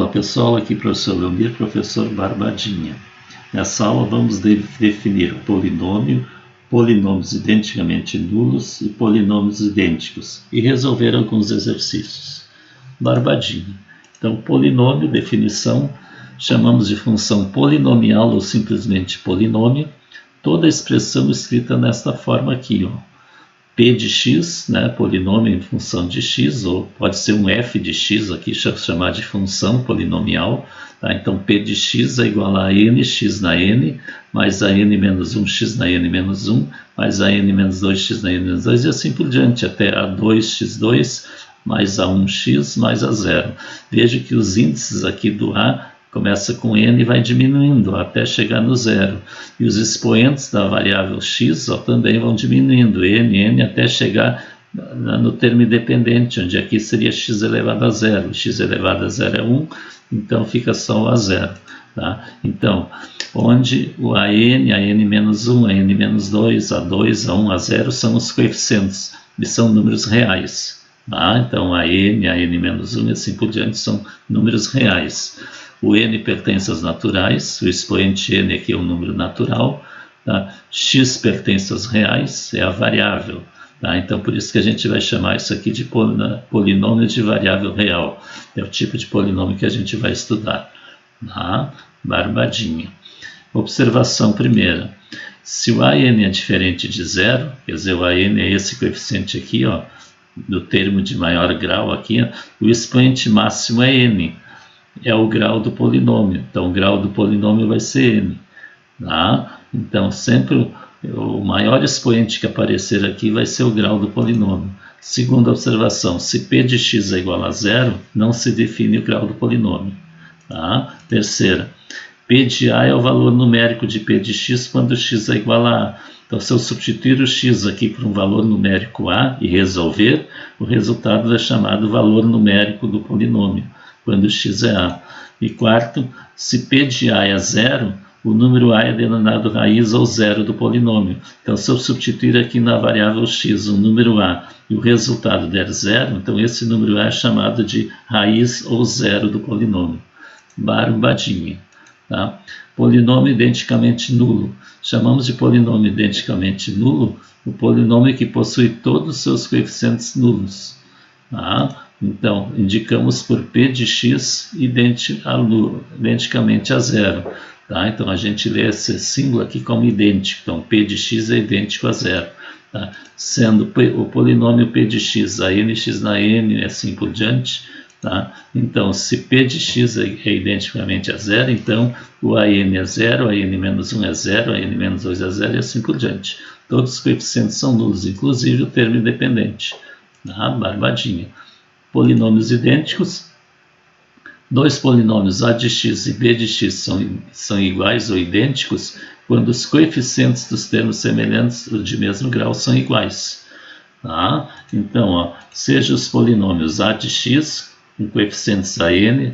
Olá pessoal, aqui professor Leomir, professor Barbadinha. Nessa aula vamos definir o polinômio, polinômios identicamente nulos e polinômios idênticos e resolver alguns exercícios. Barbadinha. Então, polinômio, definição, chamamos de função polinomial ou simplesmente polinômio, toda expressão escrita nesta forma aqui, ó. P de x, né, polinômio em função de x, ou pode ser um f de x aqui, chamar de função polinomial. Tá? Então, P de x é igual a n, x na n, mais a n menos 1, x na n menos 1, mais a n menos 2, x na n menos 2, e assim por diante, até a 2x2, mais a 1x, mais a 0. Veja que os índices aqui do A começa com n e vai diminuindo até chegar no zero. E os expoentes da variável x também vão diminuindo, n até chegar no termo independente, onde aqui seria x elevado a zero. X elevado a zero é 1, então fica só o a zero. Tá? Então, onde o a n menos 1, a n menos 2, a 2, a 1, a 0 são os coeficientes, e são números reais. Tá? Então, a n menos 1 e assim por diante são números reais. O n pertence aos naturais, o expoente n aqui é um número natural, tá? X pertence aos reais, é a variável. Tá? Então, por isso que a gente vai chamar isso aqui de polinômio de variável real. É o tipo de polinômio que a gente vai estudar. Tá? Barbadinha. Observação primeira. Se o a n é diferente de zero, quer dizer, o a n é esse coeficiente aqui, ó, do termo de maior grau aqui, ó, o expoente máximo é n. É o grau do polinômio, então o grau do polinômio vai ser n. Tá? Então, sempre o maior expoente que aparecer aqui vai ser o grau do polinômio. Segunda observação, se p de x é igual a zero, não se define o grau do polinômio. Tá? Terceira, p de a é o valor numérico de p de x quando x é igual a a. Então, se eu substituir o x aqui por um valor numérico a e resolver, o resultado é chamado valor numérico do polinômio, quando x é a. E quarto, se p de a é zero, o número a é denominado raiz ou zero do polinômio. Então, se eu substituir aqui na variável x o número a e o resultado der zero, então esse número a é chamado de raiz ou zero do polinômio. Barbadinha. Tá? Polinômio identicamente nulo. Chamamos de polinômio identicamente nulo o polinômio que possui todos os seus coeficientes nulos. Tá? Então, indicamos por p de x identicamente a zero. Tá? Então, a gente lê esse símbolo aqui como idêntico. Então, p de x é idêntico a zero. Tá? Sendo o polinômio p de x a n, x na n e assim por diante. Tá? Então, se p de x é identicamente a zero, então o a n é zero, a n menos 1 é zero, a n menos 2 é zero e assim por diante. Todos os coeficientes são nulos, inclusive o termo independente. Tá? Barbadinha. Polinômios idênticos. Dois polinômios a de x e b de x são iguais ou idênticos quando os coeficientes dos termos semelhantes ou de mesmo grau são iguais. Tá? Então, ó, seja os polinômios a de x com coeficientes a n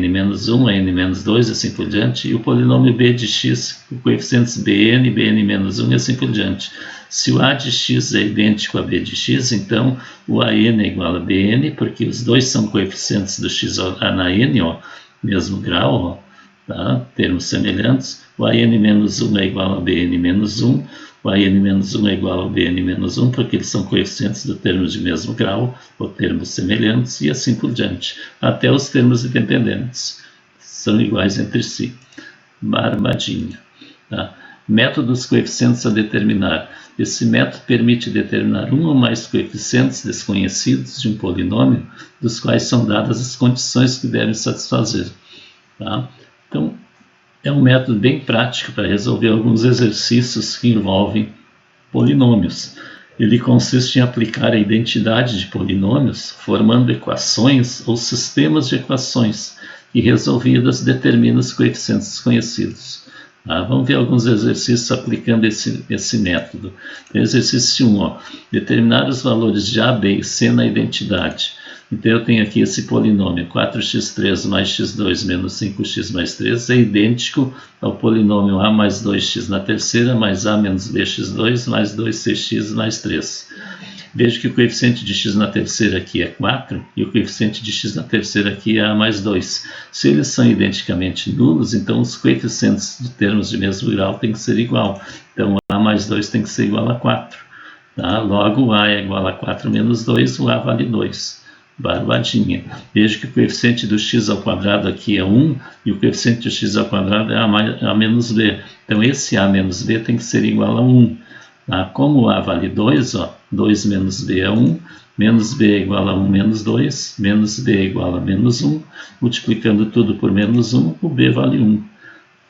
menos 1, a n menos 2 e assim por diante, e o polinômio b de x com coeficientes bn, bn menos 1 e assim por diante. Se o a de x é idêntico a b de x, então o a n é igual a bn, porque os dois são coeficientes do x na n, ó, mesmo grau, ó, tá? Termos semelhantes. O a n menos 1 é igual a bn menos 1, o a n menos 1 é igual ao bn menos 1, porque eles são coeficientes do termo de mesmo grau, ou termos semelhantes, e assim por diante. Até os termos independentes são iguais entre si. Barbadinha. Tá? Método dos coeficientes a determinar. Esse método permite determinar um ou mais coeficientes desconhecidos de um polinômio, dos quais são dadas as condições que devem satisfazer. Tá? Então, é um método bem prático para resolver alguns exercícios que envolvem polinômios. Ele consiste em aplicar a identidade de polinômios, formando equações ou sistemas de equações, e resolvidas determinam os coeficientes desconhecidos. Tá? Vamos ver alguns exercícios aplicando esse método. Exercício 1, ó, determinar os valores de a, b e c na identidade. Então, eu tenho aqui esse polinômio 4x3 mais x2 menos 5x mais 3 é idêntico ao polinômio a mais 2x na terceira mais a menos bx2 mais 2cx mais 3. Veja que o coeficiente de x na terceira aqui é 4 e o coeficiente de x na terceira aqui é a mais 2. Se eles são identicamente nulos, então os coeficientes de termos de mesmo grau têm que ser igual. Então a mais 2 tem que ser igual a 4. Tá? Logo, a é igual a 4 menos 2, o a vale 2. Barbadinha. Veja que o coeficiente do x ao quadrado aqui é 1 e o coeficiente do x ao quadrado é a menos b. Então esse a menos b tem que ser igual a 1. Tá? Como a vale 2, ó, 2 menos b é 1, menos b é igual a 1 menos 2, menos b é igual a menos 1, multiplicando tudo por menos 1, o b vale 1.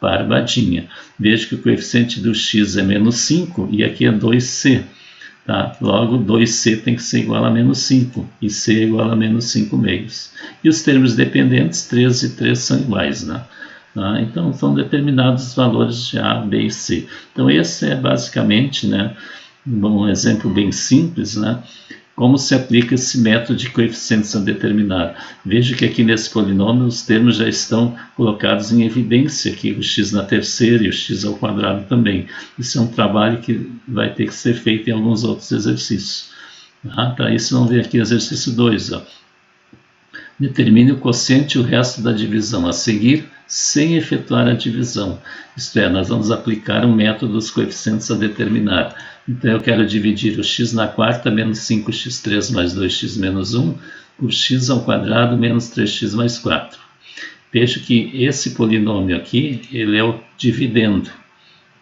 Barbadinha. Veja que o coeficiente do x é menos 5 e aqui é 2c. Tá? Logo, 2c tem que ser igual a menos 5 e c é igual a menos 5 meios. E os termos dependentes, 3 e 3 são iguais. Né? Tá? Então, são determinados os valores de a, b e c. Então, esse é basicamente, né, um exemplo bem simples, né, como se aplica esse método de coeficientes a determinar. Veja que aqui nesse polinômio os termos já estão colocados em evidência, aqui o x na terceira e o x ao quadrado também. Isso é um trabalho que vai ter que ser feito em alguns outros exercícios. Para isso, vamos ver aqui o exercício 2. Ó. Determine o quociente e o resto da divisão a seguir, sem efetuar a divisão. Isto é, nós vamos aplicar um método dos coeficientes a determinar. Então, eu quero dividir o x na quarta menos 5x3 mais 2x menos 1 por x ao quadrado menos 3x mais 4. Veja que esse polinômio aqui, ele é o dividendo.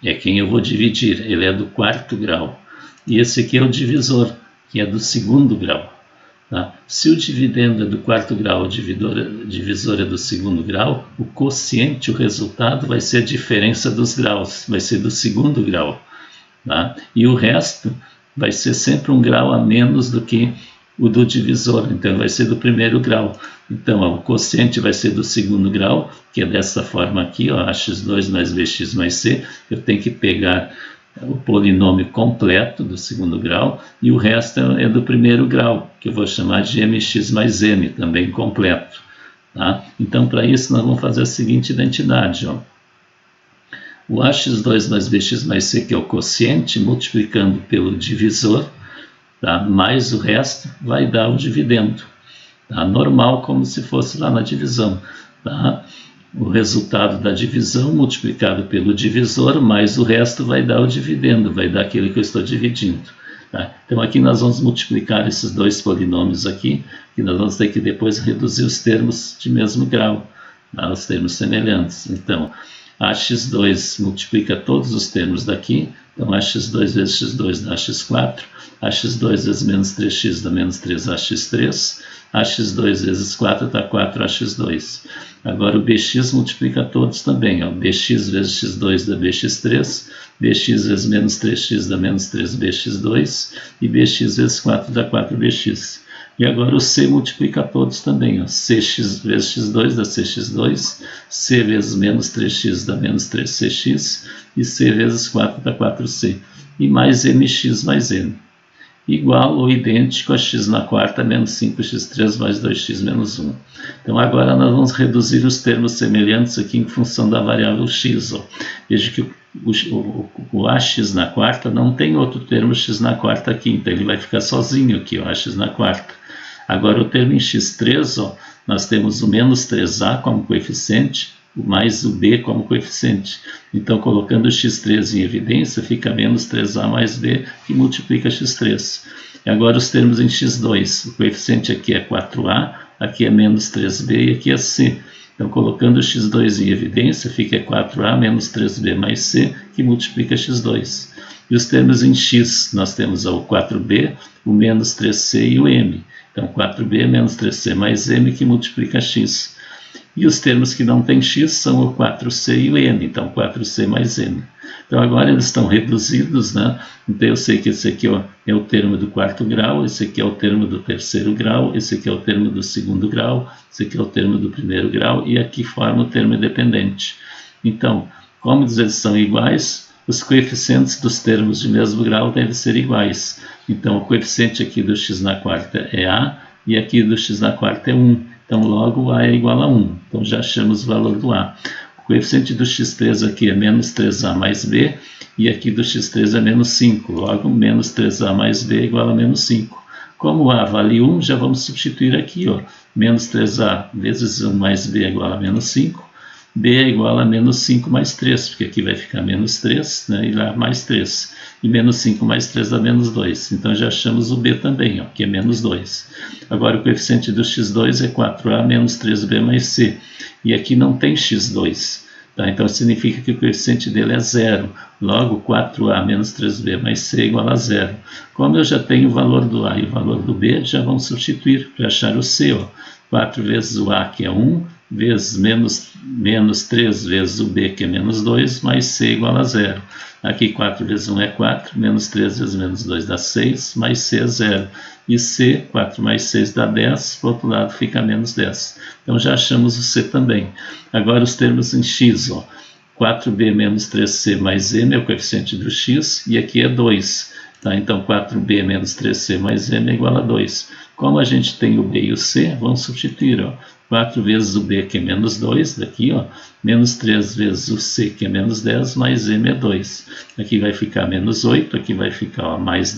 É quem eu vou dividir, ele é do quarto grau. E esse aqui é o divisor, que é do segundo grau. Tá? Se o dividendo é do quarto grau, o divisor é do segundo grau, o quociente, o resultado, vai ser a diferença dos graus, vai ser do segundo grau. Tá? E o resto vai ser sempre um grau a menos do que o do divisor, então vai ser do primeiro grau. Então, ó, o quociente vai ser do segundo grau, que é dessa forma aqui, ó, ax2 mais bx mais c. Eu tenho que pegar o polinômio completo do segundo grau e o resto é do primeiro grau, que eu vou chamar de mx mais m, também completo. Tá? Então, para isso, nós vamos fazer a seguinte identidade. Ó. O ax2 mais bx mais c, que é o quociente, multiplicando pelo divisor, tá? Mais o resto, vai dar o dividendo. Tá? Normal, como se fosse lá na divisão. Tá? O resultado da divisão multiplicado pelo divisor, mais o resto vai dar o dividendo, vai dar aquele que eu estou dividindo. Tá? Então aqui nós vamos multiplicar esses dois polinômios aqui, e nós vamos ter que depois reduzir os termos de mesmo grau, tá? Os termos semelhantes. Então, ax2 multiplica todos os termos daqui, então ax2 vezes x2 dá x4, ax2 vezes menos 3x dá menos 3ax3, ax2 vezes 4 dá 4ax2. Agora o bx multiplica todos também, ó. Bx vezes x2 dá bx3, bx vezes menos 3x dá menos 3bx2 e bx vezes 4 dá 4bx. E agora o c multiplica todos também, ó. Cx vezes x2 dá cx2, c vezes menos 3x dá menos 3cx e c vezes 4 dá 4c. E mais mx mais m. Igual ou idêntico a x na quarta menos 5x3 mais 2x menos 1. Então agora nós vamos reduzir os termos semelhantes aqui em função da variável x. Ó. Veja que o ax na quarta não tem outro termo x na quarta aqui, então ele vai ficar sozinho aqui, o ax na quarta. Agora o termo em x3, ó, nós temos o menos 3a como coeficiente, mais o b como coeficiente. Então, colocando o x3 em evidência, fica menos 3a mais b, que multiplica x3. E agora os termos em x2. O coeficiente aqui é 4a, aqui é menos 3b e aqui é c. Então, colocando o x2 em evidência, fica 4a menos 3b mais c, que multiplica x2. E os termos em x, nós temos o 4b, o menos 3c e o m. Então, 4b menos 3c mais m, que multiplica x. E os termos que não têm x são o 4c e o n, então 4c mais n. Então agora eles estão reduzidos, né? Então eu sei que esse aqui ó, é o termo do quarto grau, esse aqui é o termo do terceiro grau, esse aqui é o termo do segundo grau, esse aqui é o termo do primeiro grau e aqui forma o termo independente. Então, como eles são iguais, os coeficientes dos termos de mesmo grau devem ser iguais. Então o coeficiente aqui do x na quarta é a e aqui do x na quarta é 1. Então, logo, a é igual a 1. Então, já achamos o valor do a. O coeficiente do x3 aqui é menos 3a mais b. e aqui do x3 é menos 5, logo menos 3a mais b é igual a menos 5. Como a vale 1, já vamos substituir aqui, ó, menos 3a vezes 1 mais b é igual a menos 5, b é igual a menos 5 mais 3, porque aqui vai ficar menos 3, né, e lá mais 3. E menos 5 mais 3 dá menos 2. Então já achamos o b também, ó, que é menos 2. Agora o coeficiente do x2 é 4a menos 3b mais c. E aqui não tem x2. Tá? Então significa que o coeficiente dele é 0. Logo, 4a menos 3b mais c é igual a 0. Como eu já tenho o valor do a e o valor do b, já vamos substituir para achar o c. Ó. 4 vezes o a, que é 1, vezes menos 3 vezes o b, que é menos 2, mais c igual a 0. Aqui 4 vezes 1 é 4, menos 3 vezes menos 2 dá 6, mais c é 0. E c, 4 mais 6 dá 10, para o outro lado fica menos 10. Então já achamos o c também. Agora os termos em x, ó. 4b menos 3c mais m é o coeficiente do x, e aqui é 2. Tá? Então 4b menos 3c mais m é igual a 2. Como a gente tem o b e o c, vamos substituir. Ó. 4 vezes o b, que é menos 2, daqui, ó, menos 3 vezes o c, que é menos 10, mais m é 2. Aqui vai ficar menos 8, aqui vai ficar ó, mais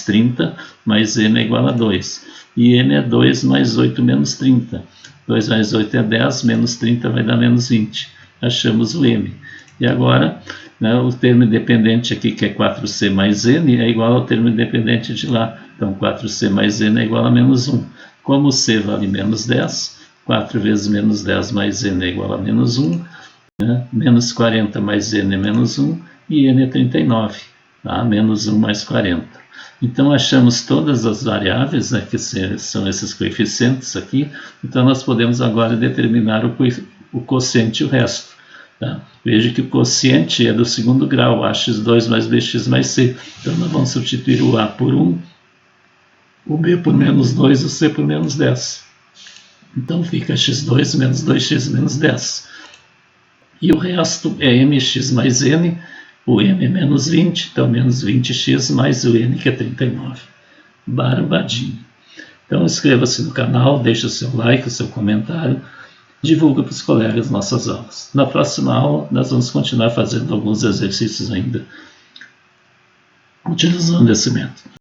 30, mais m é igual a 2. E m é 2 mais 8 menos 30. 2 mais 8 é 10, menos 30 vai dar menos 20. Achamos o m. E agora, né, o termo independente aqui, que é 4c mais n, é igual ao termo independente de lá. Então, 4c mais n é igual a menos 1. Como c vale menos 10, 4 vezes menos 10 mais n é igual a menos 1, né? Menos 40 mais n é menos 1, e n é 39, tá? Menos 1 mais 40. Então, achamos todas as variáveis, né, que são esses coeficientes aqui, então nós podemos agora determinar o quociente e o resto. Tá? Veja que o quociente é do segundo grau, ax2 mais bx mais c. Então, nós vamos substituir o a por 1, o b por menos 2 e o c por menos 10. Então fica x2 menos 2x menos 10. E o resto é mx mais n, o m é menos 20, então menos 20x mais o n, que é 39. Barbadinho. Então inscreva-se no canal, deixe o seu like, o seu comentário, divulga para os colegas nossas aulas. Na próxima aula nós vamos continuar fazendo alguns exercícios ainda, utilizando esse método.